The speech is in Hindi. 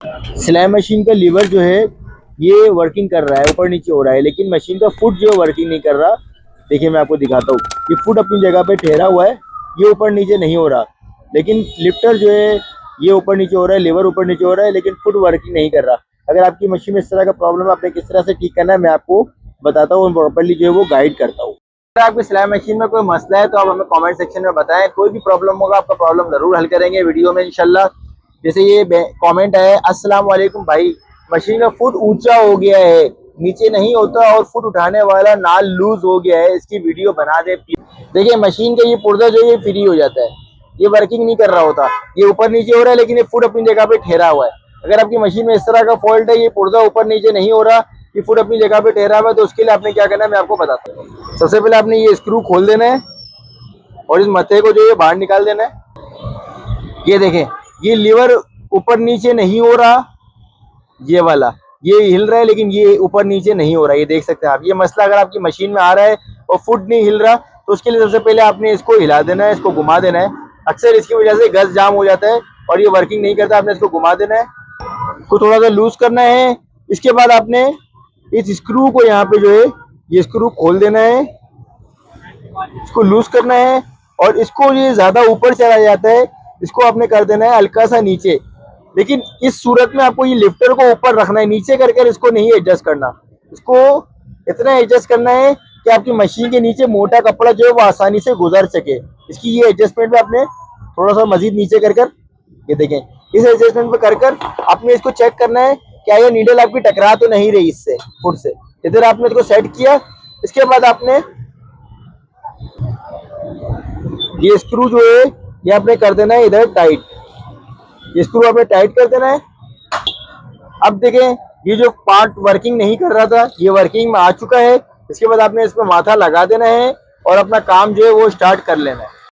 सिलाई मशीन का लीवर जो है ये वर्किंग कर रहा है, ऊपर नीचे हो रहा है, लेकिन मशीन का फुट जो है वर्किंग नहीं कर रहा। देखिए मैं आपको दिखाता हूँ, ये फुट अपनी जगह पे ठहरा हुआ है, ये ऊपर नीचे नहीं हो रहा। लेकिन लिफ्टर जो है ये ऊपर नीचे हो रहा है, लीवर ऊपर नीचे हो रहा है, लेकिन फुट वर्किंग नहीं कर रहा। अगर आपकी मशीन में इस तरह का प्रॉब्लम है, आपने किस तरह से ठीक करना है मैं आपको बताता हूँ, प्रॉपरली जो है वो गाइड करता हूँ। अगर आपकी सिलाई मशीन में कोई मसला है तो आप हमें कमेंट सेक्शन में बताएं, कोई भी प्रॉब्लम होगा आपका प्रॉब्लम जरूर हल करेंगे वीडियो में इंशाल्लाह। जैसे ये कमेंट है, अस्सलाम वालेकुम भाई, मशीन का फुट ऊंचा हो गया है, नीचे नहीं होता और फुट उठाने वाला नाल लूज हो गया है, इसकी वीडियो बना दे प्लीज। देखिए मशीन का ये पुर्जा जो है फ्री हो जाता है, ये वर्किंग नहीं कर रहा होता, ये ऊपर नीचे हो रहा है, लेकिन ये फुट अपनी जगह पे ठहरा हुआ है। अगर आपकी मशीन में इस तरह का फॉल्ट है, ये पुर्जा ऊपर नीचे नहीं हो रहा, ये फुट अपनी जगह पे ठहरा हुआ है, तो उसके लिए आपने क्या करना है मैं आपको बताता हूँ। सबसे पहले आपने ये स्क्रू खोल देना है और इस मथे को जो है बाहर निकाल देना है। ये देखें, ये लीवर ऊपर नीचे नहीं हो रहा, ये वाला ये हिल रहा है, लेकिन ये ऊपर नीचे नहीं हो रहा, ये देख सकते हैं आप। ये मसला अगर आपकी मशीन में आ रहा है और फुट नहीं हिल रहा, तो उसके लिए सबसे पहले आपने इसको हिला देना है, इसको घुमा देना है। अक्सर इसकी वजह से गस जाम हो जाता है और ये वर्किंग नहीं करता। आपने इसको घुमा देना है, इसको थोड़ा सा लूज करना है। इसके बाद आपने इस स्क्रू को यहाँ पे जो है ये स्क्रू खोल देना है, इसको लूज करना है, और इसको ये ज्यादा ऊपर चला जाता है, इसको आपने कर देना है हल्का सा नीचे। लेकिन इस सूरत में आपको ये लिफ्टर को ऊपर रखना है, नीचे करके इसको नहीं एडजस्ट करना। इसको इतना एडजस्ट करना है कि आपकी मशीन के नीचे मोटा कपड़ा जो है वो आसानी से गुजर सके। इसकी ये एडजस्टमेंट में आपने थोड़ा सा मजीद नीचे कर ये देखें, इस एडजस्टमेंट पे कर आपने इसको चेक करना है क्या ये नीडल आपकी टकरा तो नहीं रही इससे, फुट से। इधर आपने इसको सेट किया, इसके बाद आपने ये स्क्रू जो है ये आपने कर देना है इधर टाइट, ये स्क्रू आपने टाइट कर देना है। अब देखें, ये जो पार्ट वर्किंग नहीं कर रहा था ये वर्किंग में आ चुका है। इसके बाद आपने इसमें माथा लगा देना है और अपना काम जो है वो स्टार्ट कर लेना है।